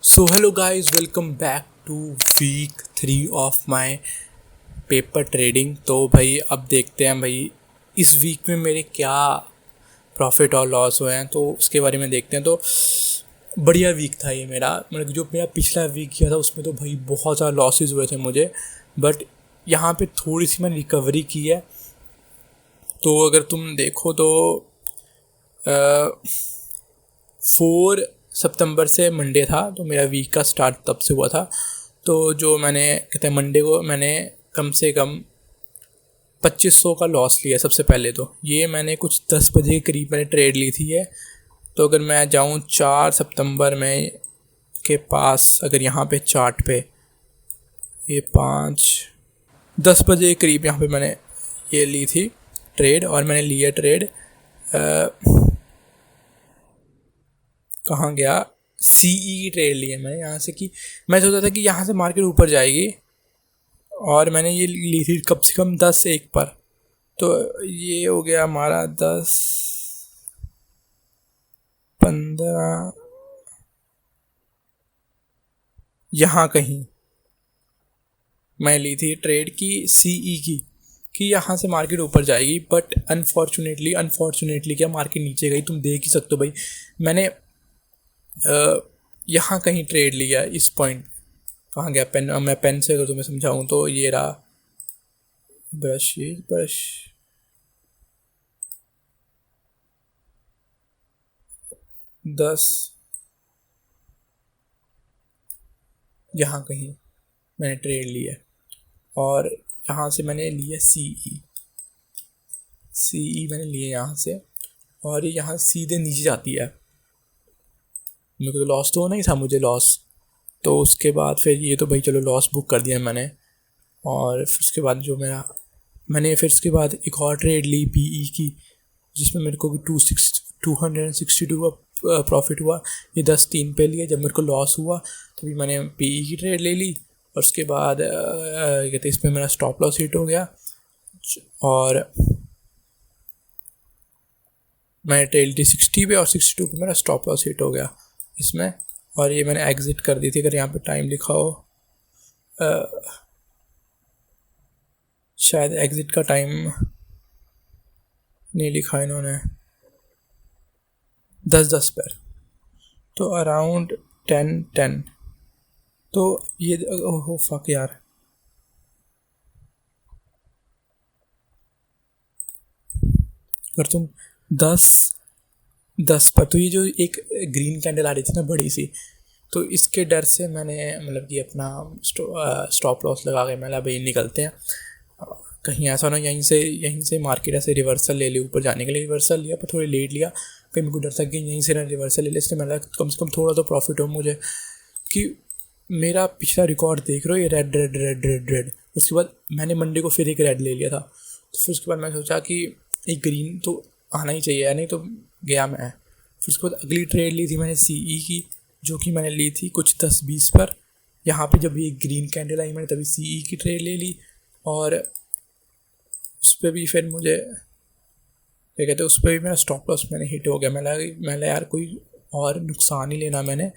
So hello guys, welcome back to week 3 of my paper trading. तो भाई अब देखते हैं भाई इस वीक में मेरे क्या प्रॉफिट और लॉस हुए हैं, तो उसके बारे में देखते हैं। तो बढ़िया वीक था ये मेरा, मतलब जो मेरा पिछला वीक किया था उसमें तो भाई बहुत ज़्यादा लॉसेस हुए थे मुझे, बट यहाँ पे थोड़ी सी मैंने रिकवरी की है। तो अगर तुम देखो तो 4 सितंबर से मंडे था, तो मेरा वीक का स्टार्ट तब से हुआ था। तो जो मैंने कहते हैं मंडे को मैंने कम से कम 2500 का लॉस लिया। सबसे पहले तो ये मैंने कुछ 10 बजे के करीब मैंने ट्रेड ली थी ये। तो अगर मैं जाऊँ 4 सितंबर में के पास, अगर यहाँ पे चार्ट पे ये 5-10 बजे के करीब यहाँ पे मैंने ये ली थी ट्रेड, और मैंने लिया ट्रेड कहाँ गया, सीई की ट्रेड ली है मैंने यहाँ से। कि मैं सोचा था कि यहाँ से मार्केट ऊपर जाएगी, और मैंने ये ली थी कम से कम 10-1 पर। तो ये हो गया हमारा 10-15 यहाँ कहीं मैं ली थी ट्रेड की सीई की, कि यहाँ से मार्केट ऊपर जाएगी। बट अनफॉर्चुनेटली क्या, मार्केट नीचे गई। तुम देख ही सकते हो भाई, मैंने यहाँ कहीं ट्रेड लिया इस पॉइंट। कहाँ गया पेन? मैं पेन से अगर तुम्हें समझाऊँ तो ये रहा ब्रश, ये ब्रश 10 यहाँ कहीं मैंने ट्रेड लिया, और यहाँ से मैंने लिया सीई मैंने लिया यहाँ से, और ये यहाँ सीधे नीचे जाती है। मेरे को तो लॉस तो होना ही था, मुझे लॉस। तो उसके बाद फिर ये तो भाई चलो लॉस बुक कर दिया मैंने। और फिर उसके बाद जो मैंने फिर उसके बाद एक और ट्रेड ली पीई की, जिसमें मेरे को 262 का प्रॉफिट हुआ। ये 10-3 पे लिया। जब मेरे को लॉस हुआ तो भी मैंने पीई की ट्रेड ले ली, और उसके बाद कहते इसमें मेरा स्टॉप लॉस हिट हो गया, और मैंने ट्रेड ली 60 पे, और 62 पे मेरा स्टॉप लॉस हिट हो गया इसमें। और ये मैंने एग्ज़िट कर दी थी। अगर यहाँ पे टाइम लिखा हो, शायद एग्ज़िट का टाइम नहीं लिखा इन्होंने, 10-10 पर, तो अराउंड 10-10। तो ये ओहो फक यार, अगर तुम 10-10 पर, तो ये जो एक ग्रीन कैंडल आ रही थी ना बड़ी सी, तो इसके डर से मैंने मतलब कि अपना स्टॉप लॉस लगा के मैंने भाई निकलते हैं। कहीं ऐसा ना यहीं से मार्केट ऐसे रिवर्सल ले ली, ऊपर जाने के लिए रिवर्सल लिया, पर थोड़ी लेट लिया। कहीं मेरे को डर था कि यहीं से ना रिवर्सल ले ले, इसलिए मैंने कम से कम थोड़ा तो प्रॉफिट हो मुझे। कि मेरा पिछला रिकॉर्ड देख रहे हो, ये red red red red red. उसके बाद मैंने मंडे को फिर एक रेड ले लिया था। तो फिर उसके बाद मैं सोचा कि एक ग्रीन तो आना ही चाहिए, नहीं तो गया मैं। फिर उसके बाद अगली ट्रेड ली थी मैंने सीई की, जो कि मैंने ली थी कुछ 10-20 पर। यहाँ पे जब ये ग्रीन कैंडल आई मैंने तभी सीई की ट्रेड ले ली, और उस पर भी फिर मुझे क्या कहते हैं, उस पर भी मेरा स्टॉप लॉस मैंने हिट हो गया। मैंने यार कोई और नुकसान ही लेना मैंने,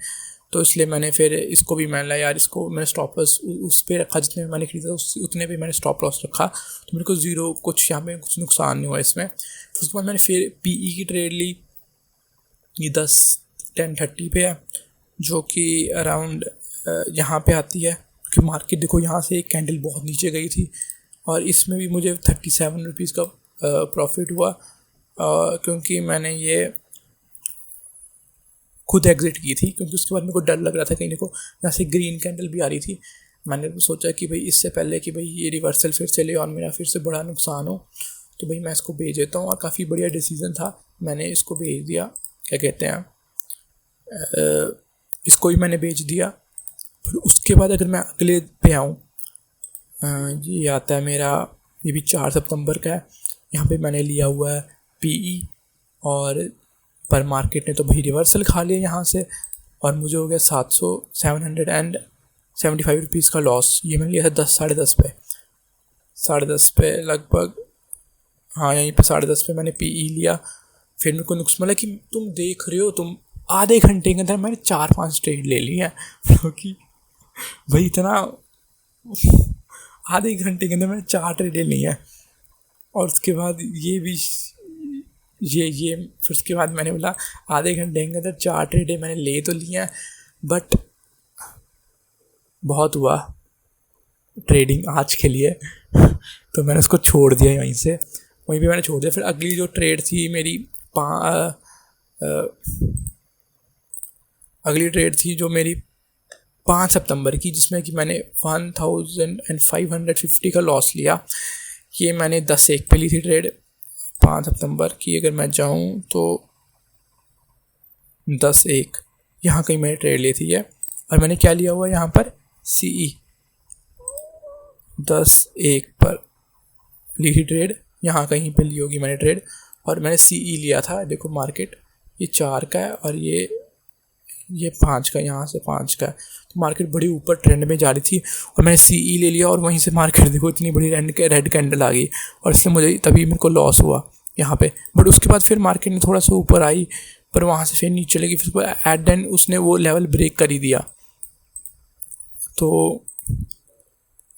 तो इसलिए मैंने फिर इसको भी मैंने यार इसको मैंने स्टॉप लॉस उस पर रखा जितने में मैंने खरीदा, उतने पे मैंने स्टॉप लॉस रखा। तो मेरे को ज़ीरो कुछ यहाँ पे कुछ नुकसान नहीं हुआ इसमें। फिर उसके बाद मैंने फिर पीई की ट्रेड ली, ये 10-10:30 पे है, जो कि अराउंड यहाँ पे आती है। क्योंकि मार्केट देखो यहाँ से एक कैंडल बहुत नीचे गई थी, और इसमें भी मुझे 37 रुपीज़ का प्रॉफिट हुआ, क्योंकि मैंने ये खुद एग्ज़िट की थी। क्योंकि उसके बाद मेरे को डर लग रहा था कहीं को यहाँ से ग्रीन कैंडल भी आ रही थी। मैंने सोचा कि भाई इससे पहले कि भाई ये रिवर्सल फिर चले और मेरा फिर से बड़ा नुकसान हो, तो भाई मैं इसको भेज देता हूँ। और काफ़ी बढ़िया डिसीज़न था, मैंने इसको भेज दिया। क्या कहते हैं, इसको ही मैंने भेज दिया। फिर उसके बाद अगर मैं अगले पे आऊँ, ये आता है मेरा, ये भी 4 सितंबर का है। यहाँ पे मैंने लिया हुआ है पीई, और पर मार्केट ने तो भाई रिवर्सल खा लिया यहाँ से, और मुझे हो गया 775 रुपीज़ का लॉस। ये मैंने लिया था 10-10:30 पे, 10:30 पे लगभग, हाँ यहीं पे 10:30 पे मैंने पीई लिया। फिर मेरे को नुकसान, मतलब कि तुम देख रहे हो, तुम आधे घंटे के अंदर मैंने 4-5 ट्रेड ले लिए हैं क्योंकि भाई इतना, आधे घंटे के अंदर मैंने 4 ट्रेड ले लिए हैं। और उसके बाद ये भी ये फिर उसके बाद मैंने बोला आधे घंटे के अंदर 4 ट्रेड मैंने ले तो लिए हैं, बट बहुत हुआ ट्रेडिंग आज के लिए तो मैंने उसको छोड़ दिया वहीं से, वहीं पे मैंने छोड़ दिया। फिर अगली जो ट्रेड थी मेरी अगली ट्रेड थी जो मेरी 5 सितंबर की, जिसमें कि मैंने 1550 का लॉस लिया। ये मैंने 10-1 पे ली थी ट्रेड 5 सितंबर की। अगर मैं जाऊँ तो 10-1 यहाँ कहीं मैंने ट्रेड ली थी ये, और मैंने क्या लिया हुआ यहाँ पर CE 10-1 पर ली थी ट्रेड, यहाँ कहीं पे ली होगी मैंने ट्रेड, और मैंने CE लिया था। देखो मार्केट ये 4 का है और ये 5 का, यहाँ से 5 का है, तो मार्केट बड़ी ऊपर ट्रेंड में जा रही थी और मैंने CE ले लिया और वहीं से मार्केट देखो इतनी बड़ी रेड कैंडल आ गई और इसलिए मुझे तभी मेरे को लॉस हुआ यहाँ पे। बट उसके बाद फिर मार्केट ने थोड़ा सा ऊपर आई पर वहाँ से फिर नीचे चलेगी, फिर एट देन उसने वो लेवल ब्रेक कर ही दिया। तो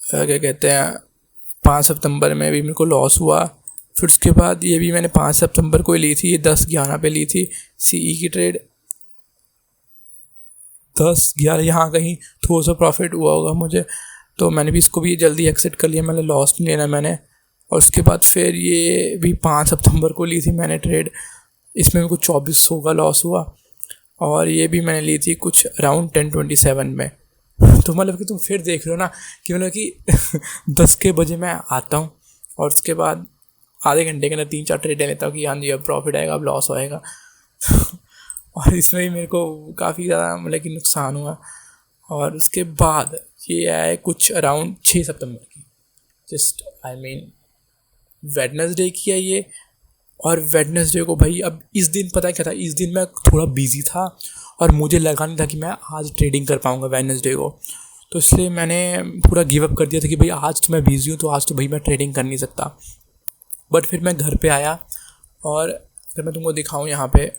क्या कहते हैं 5 सितंबर में भी मेरे को लॉस हुआ। फिर उसके बाद ये भी मैंने 5 सितंबर को ही ली थी, ये 10-11 पे ली थी CE की ट्रेड, 10-11 यहाँ कहीं थोड़ा सा प्रॉफिट हुआ होगा मुझे, तो मैंने भी इसको भी जल्दी एक्सेप्ट कर लिया, मैंने लॉस नहीं लेना मैंने। और उसके बाद फिर ये भी 5 सितंबर को ली थी मैंने ट्रेड, इसमें मेरे को 2400 का लॉस हुआ, और ये भी मैंने ली थी कुछ अराउंड 1027 में। तो मतलब कि तुम फिर देख रहे हो ना कि मतलब कि 10 के बजे मैं आता हूँ और उसके बाद आधे घंटे के अंदर 3-4 ट्रेड ले लेता हूँ कि हाँ जी अब प्रॉफिट आएगा, अब लॉस होएगा और इसमें भी मेरे को काफ़ी ज़्यादा मतलब कि नुकसान हुआ। और उसके बाद ये आए कुछ अराउंड 6 सितंबर की, जस्ट वेडनेसडे की है ये। और वेडनेसडे को भाई अब इस दिन पता क्या था, इस दिन मैं थोड़ा बिजी था और मुझे लगा नहीं था कि मैं आज ट्रेडिंग कर पाऊँगा वेडनेसडे को, तो इसलिए मैंने पूरा गिव अप कर दिया था कि भाई आज तो मैं बिज़ी हूँ तो आज तो भाई मैं ट्रेडिंग कर नहीं सकता। बट फिर मैं घर पे आया और अगर मैं तुमको दिखाऊँ यहाँ पे,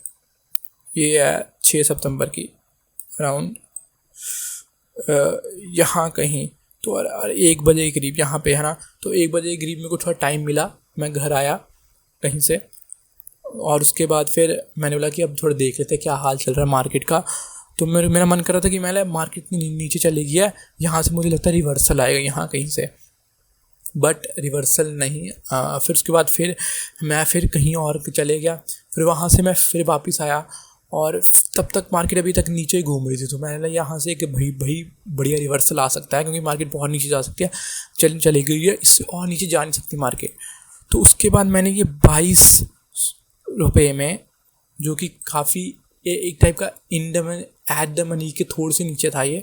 ये है 6 सितंबर की अराउंड यहाँ कहीं, तो 1 बजे के करीब यहाँ पे है ना, तो 1 बजे के करीब मेरे को थोड़ा टाइम मिला, मैं घर आया कहीं से और उसके बाद फिर मैंने बोला कि अब थोड़ा देख लेते हैं क्या हाल चल रहा है मार्केट का। तो मेरा मन कर रहा था कि मैं मार्केट नीचे चली गई है, यहाँ से मुझे लगता है रिवर्सल आएगा यहाँ कहीं से, बट रिवर्सल नहीं। फिर उसके बाद फिर मैं फिर कहीं और चले गया, फिर वहाँ से मैं फिर वापस आया और तब तक मार्केट अभी तक नीचे ही घूम रही थी। तो मैंने यहाँ से कि भाई बढ़िया रिवर्सल आ सकता है क्योंकि मार्केट बहुत नीचे जा सकती है, चली गई है, इससे और नीचे जा नहीं सकती मार्केट। तो उसके बाद मैंने ये 22 रुपये में, जो कि काफ़ी एक टाइप का एट द मनी के थोड़े से नीचे था ये,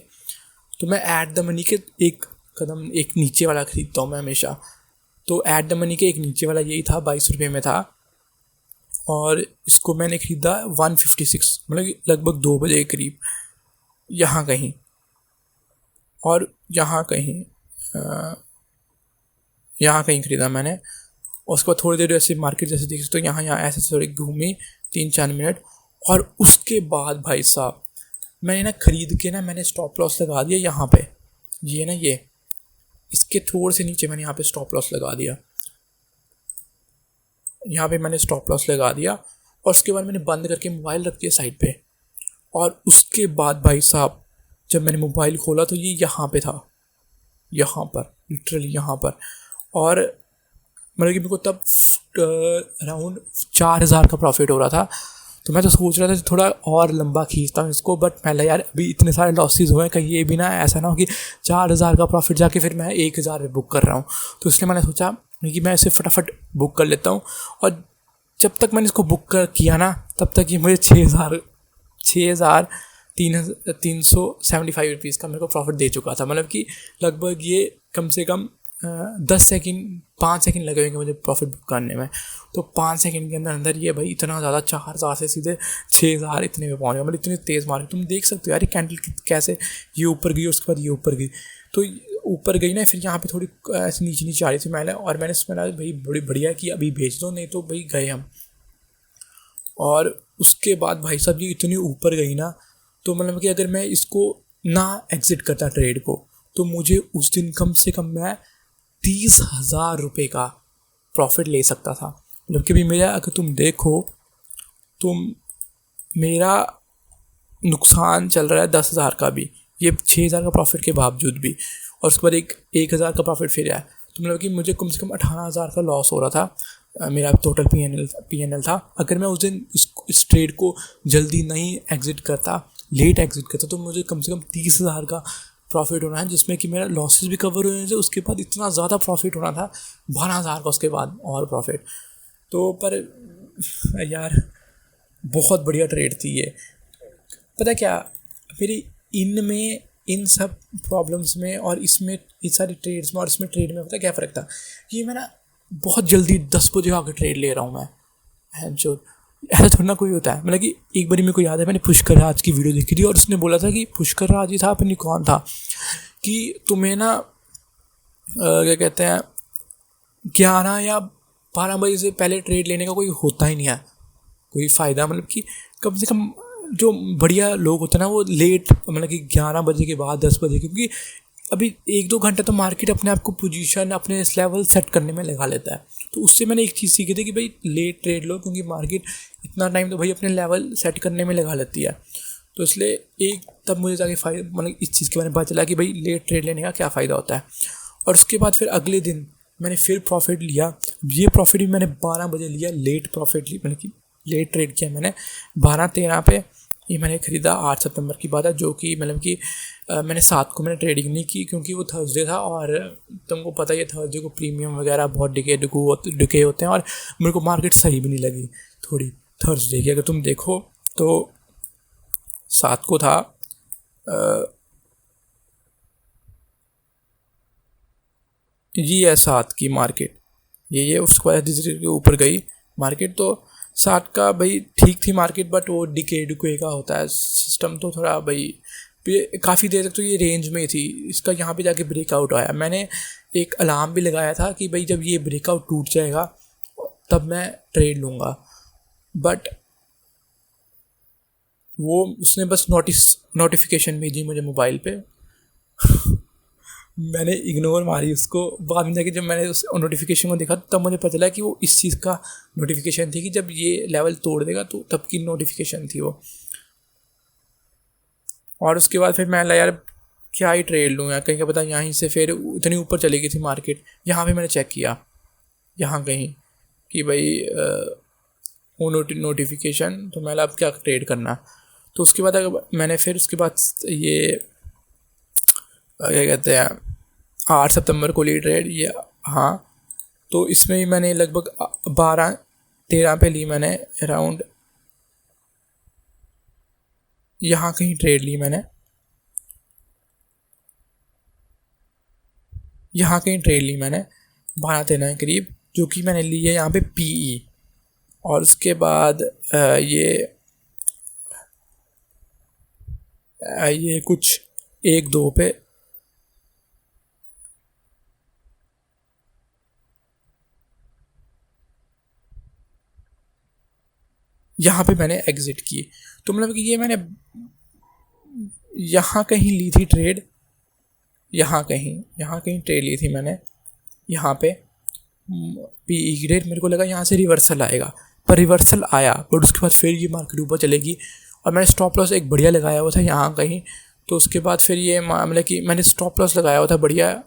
तो मैं एट द मनी के एक कदम एक नीचे वाला ख़रीदता हूँ मैं हमेशा। तो एट द मनी के एक नीचे वाला यही था, 22 रुपये में था और इसको मैंने ख़रीदा 156, मतलब कि लगभग 2 बजे के करीब यहाँ कहीं, और यहाँ कहीं ख़रीदा मैंने। और उसके बाद थोड़ी देर ऐसे मार्केट जैसे देख सकते हो यहाँ ऐसे थोड़ी घूमी 3-4 मिनट, और उसके बाद भाई साहब मैंने ना ख़रीद के ना मैंने स्टॉप लॉस लगा दिया यहाँ पे, ये ना ये इसके थोड़े से नीचे मैंने यहाँ पे स्टॉप लॉस लगा दिया, यहाँ पे मैंने स्टॉप लॉस लगा दिया। और उसके बाद मैंने बंद करके मोबाइल रख दिया साइड पे। और उसके बाद भाई साहब जब मैंने मोबाइल खोला तो ये यहाँ पे था, यहाँ पर लिटरली यहाँ पर, और मतलब कि मेरे को तब अराउंड 4000 का प्रॉफिट हो रहा था। तो मैं तो सोच रहा था थोड़ा और लंबा खींचता हूँ इसको, बट मैं यार अभी इतने सारे लॉसेस हुए हैं, कहीं ये भी ना ऐसा ना हो कि 4000 का प्रॉफिट जाके फिर मैं 1000 पे बुक कर रहा हूँ। तो इसलिए मैंने सोचा कि मैं इसे फटाफट बुक कर लेता हूँ। और जब तक मैंने इसको बुक किया ना तब तक ये मुझे 6375 रुपीज़ का मेरे को प्रॉफिट दे चुका था। मतलब कि लगभग ये कम से कम 5 सेकंड लगे होंगे मुझे प्रॉफिट बुक करने में। तो 5 सेकंड के अंदर ये भाई इतना ज़्यादा 4000 से सीधे 6000 इतने में पहुँच गया। मतलब इतनी तेज़ मार्केट, तुम देख सकते हो यार ये कैंडल कैसे ये ऊपर गई, उसके बाद ये ऊपर गई, तो ऊपर गई ना, फिर यहाँ पे थोड़ी ऐसे नीचे आ रही थी मैंने इसमें भाई बड़ी बढ़िया कि अभी भेज दो, नहीं तो भाई गए हम। और उसके बाद भाई साहब ये इतनी ऊपर गई ना, तो मतलब कि अगर मैं इसको ना एग्ज़िट करता ट्रेड को, तो मुझे उस दिन कम से कम मैं 30,000 रुपये का प्रॉफिट ले सकता था। मतलब कि भी मेरा, अगर तुम देखो तो मेरा नुकसान चल रहा है 10,000 का भी, ये 6,000 का प्रॉफिट के बावजूद भी, और उसके बाद 1,000 का प्रॉफिट फिर आया। तो मतलब कि मुझे कम से कम 18,000 का लॉस हो रहा था, मेरा टोटल पी एन एल था। अगर मैं उस दिन इस ट्रेड को जल्दी नहीं एग्ज़िट करता, लेट एग्ज़िट करता, तो मुझे कम से कम 30,000 का प्रॉफिट होना है, जिसमें कि मेरा लॉसेस भी कवर होने थे। उसके बाद इतना ज़्यादा प्रॉफिट होना था 12,000 का उसके बाद और प्रॉफिट। तो पर यार बहुत बढ़िया ट्रेड थी ये। पता क्या, मेरी इनमें, इन सब प्रॉब्लम्स में और इसमें, इस सारी ट्रेड्स में और इसमें ट्रेड में पता क्या फ़र्क था, ये मैं ना बहुत जल्दी 10 बजे आकर ट्रेड ले रहा हूँ मैं, है जो ऐसा थोड़ा ना कोई होता है। मतलब कि एक बारी मेरे को याद है, मैंने पुष्कर राज की वीडियो देखी थी और उसने बोला था कि पुष्कर राज ही था, अपनी कौन था, कि तुम्हें ना क्या कहते हैं 11 या 12 बजे से पहले ट्रेड लेने का कोई होता ही नहीं है कोई फ़ायदा। मतलब कि कम से कम जो बढ़िया लोग होते हैं ना, वो लेट, मतलब कि 11 बजे के बाद 10 बजे, क्योंकि अभी 1-2 घंटा तो मार्केट अपने आप को पोजीशन, अपने इस लेवल सेट करने में लगा लेता है। तो उससे मैंने एक चीज़ सीखी थी कि भाई लेट ट्रेड लो, क्योंकि मार्केट इतना टाइम तो भाई अपने लेवल सेट करने में लगा लेती है। तो इसलिए एक तब मुझे जाके फ़ायदा, मतलब इस चीज़ के बारे में पता चला कि भाई लेट ट्रेड लेने का क्या फ़ायदा होता है। और उसके बाद फिर अगले दिन मैंने फिर प्रॉफिट लिया। ये प्रॉफिट भी मैंने 12 बजे लिया, लेट प्रॉफिट ली, मतलब कि लेट ट्रेड किया मैंने 12-13 पे। ये मैंने ख़रीदा 8 सितंबर की बात है, जो कि मतलब कि मैंने 7 को मैंने ट्रेडिंग नहीं की, क्योंकि वो थर्सडे था और तुमको पता ही है थर्सडे को प्रीमियम वगैरह बहुत डिके होते हैं, और मेरे को मार्केट सही भी नहीं लगी थोड़ी थर्सडे की। अगर तुम देखो तो 7 को था ये है 7 की मार्केट, ये उसके बाद के ऊपर गई मार्केट। तो 7 का भाई ठीक थी मार्केट, बट वो डिके का होता है सिस्टम, तो थोड़ा भाई काफ़ी देर तक तो ये रेंज में ही थी। इसका यहाँ पे जाके ब्रेकआउट आया। मैंने एक अलार्म भी लगाया था कि भाई जब ये ब्रेकआउट टूट जाएगा तब मैं ट्रेड लूँगा, बट वो उसने बस नोटिफिकेशन भेजी मुझे मोबाइल पे मैंने इग्नोर मारी उसको। बाद में जाके जब मैंने उस नोटिफिकेशन को देखा तब मुझे पता चला कि वो इस चीज़ का नोटिफिकेशन थी कि जब ये लेवल तोड़ देगा तो तब की नोटिफिकेशन थी वो। और उसके बाद फिर मैं ला यार क्या ही ट्रेड लूँ यार, कहीं क्या पता यहीं से फिर इतनी ऊपर चली गई थी मार्केट। यहाँ पे मैंने चेक किया यहाँ कहीं कि भाई वो नोटिफिकेशन, तो मैं अब क्या ट्रेड करना। तो उसके बाद मैंने फिर उसके बाद ये क्या कहते हैं 8 सितंबर को ली ट्रेड ये। हाँ, तो इसमें ही मैंने लगभग 12-13 पे ली मैंने अराउंड, यहाँ कहीं ट्रेड ली मैंने, यहाँ कहीं ट्रेड ली मैंने 12-13 के करीब, जो कि मैंने ली है यहाँ पे पीई। और उसके बाद ये कुछ 1-2 पे यहाँ पे मैंने एग्ज़िट की। तो मतलब कि ये मैंने यहाँ कहीं ली थी ट्रेड, यहाँ कहीं ट्रेड ली थी मैंने यहाँ पे पीई की रेट। मेरे को लगा यहाँ से रिवर्सल आएगा, पर रिवर्सल आया, बट उसके बाद फिर ये मार्केट ऊपर चलेगी और मैंने स्टॉप लॉस एक बढ़िया लगाया हुआ था यहाँ कहीं। तो उसके बाद फिर ये मतलब कि मैंने स्टॉप लॉस लगाया हुआ था बढ़िया,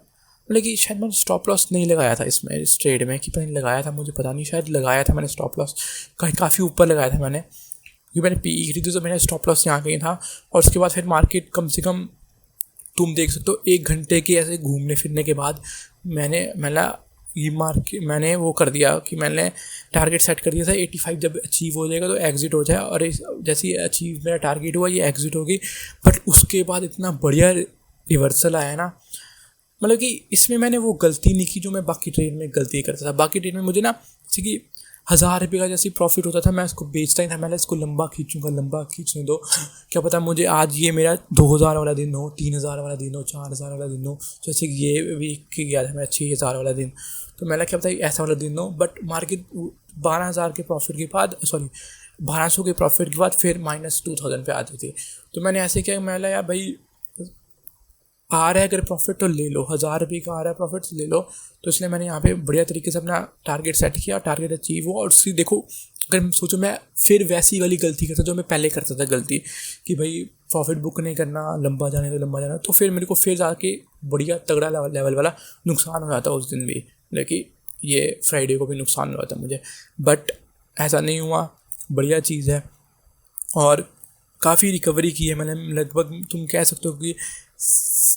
मतलब कि शायद मैंने स्टॉप लॉस नहीं लगाया था इसमें, इस ट्रेड में, कि पता नहीं लगाया था, मुझे पता नहीं, शायद लगाया था मैंने स्टॉप लॉस कहीं काफ़ी ऊपर लगाया था मैंने, क्योंकि मैंने पीई खरीदी तो मैंने स्टॉप लॉस यहाँ कहीं था। और उसके बाद फिर मार्केट कम से कम तुम देख सकते हो 1 घंटे के ऐसे घूमने फिरने के बाद मैंने वो कर दिया कि मैंने टारगेट सेट कर दिया था 85 जब अचीव हो जाएगा तो एग्ज़िट हो जाए। और जैसे ही अचीव मेरा टारगेट हुआ ये एग्ज़िट होगी। बट उसके बाद इतना बढ़िया रिवर्सल आया ना, मतलब कि इसमें मैंने वो गलती नहीं की जो मैं बाकी ट्रेड में गलती करता था। बाकी ट्रेड में मुझे ना जैसे कि 1000 रुपये का जैसे प्रॉफिट होता था, मैं इसको बेचता ही था, मैंने इसको लंबा खींचने दो, क्या पता मुझे आज ये मेरा 2000 वाला दिन हो, 3000 वाला दिन हो, 4000 वाला दिन हो, जैसे कि ये वीक की गया था मेरा 6000 वाला दिन, तो मैंने क्या पता ऐसा वाला दिन हो। बट मार्केट 12,000 के प्रॉफिट के बाद 1200 के प्रॉफिट के बाद फिर -2000 पे आती थी। तो मैंने ऐसे किया, मैं यार भाई आ रहा है अगर प्रॉफिट तो ले लो, 1000 रुपये का आ रहा है प्रॉफिट ले लो। तो इसलिए मैंने यहाँ पे बढ़िया तरीके से अपना टारगेट सेट किया, टारगेट अचीव हुआ। और उसकी देखो, अगर सोचो मैं फिर वैसी वाली गलती करता जो मैं पहले करता था, गलती कि भाई प्रॉफिट बुक नहीं करना, लंबा जाने तो लंबा जाना, तो फिर मेरे को फिर जाके बढ़िया तगड़ा लेवल वाला नुकसान हो जाता उस दिन भी, लेकिन ये फ्राइडे को भी नुकसान हुआ था मुझे। बट ऐसा नहीं हुआ, बढ़िया चीज़ है। और काफ़ी रिकवरी की है मैंने, लगभग तुम कह सकते हो कि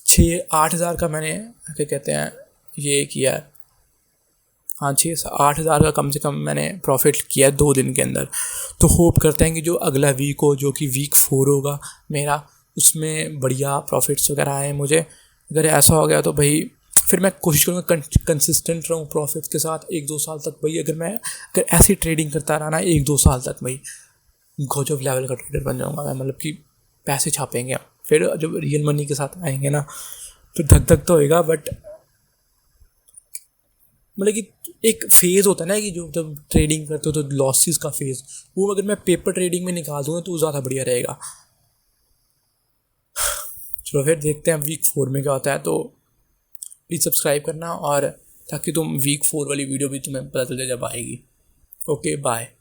6-8 हज़ार का मैंने क्या कहते हैं ये किया है। हाँ, 6-8 हज़ार का कम से कम मैंने प्रॉफिट किया 2 दिन के अंदर। तो होप करते हैं कि जो अगला वीक हो, जो कि वीक 4 होगा मेरा, उसमें बढ़िया प्रॉफिट्स वगैरह आए मुझे। अगर ऐसा हो गया तो भाई फिर मैं कोशिश करूँगा कंसिस्टेंट रहूँ प्रॉफिट के साथ 1-2 साल तक। भाई अगर ऐसी ट्रेडिंग करता रहा ना 1-2 साल तक, भाई गजब लेवल का ट्रेडर बन जाऊँगा मैं। मतलब कि पैसे छापेंगे फिर जब रियल मनी के साथ आएंगे ना, तो धक धक तो होएगा। बट मतलब कि एक फेज़ होता है ना कि जो जब ट्रेडिंग करते हो तो लॉसेस का फेज़, वो अगर मैं पेपर ट्रेडिंग में निकाल दूँगा तो ज़्यादा बढ़िया रहेगा। चलो फिर देखते हैं वीक 4 में क्या होता है। तो प्लीज़ सब्सक्राइब करना, और ताकि तुम वीक 4 वाली वीडियो भी तुम्हें पता चल जाए जब आएगी। Okay, bye.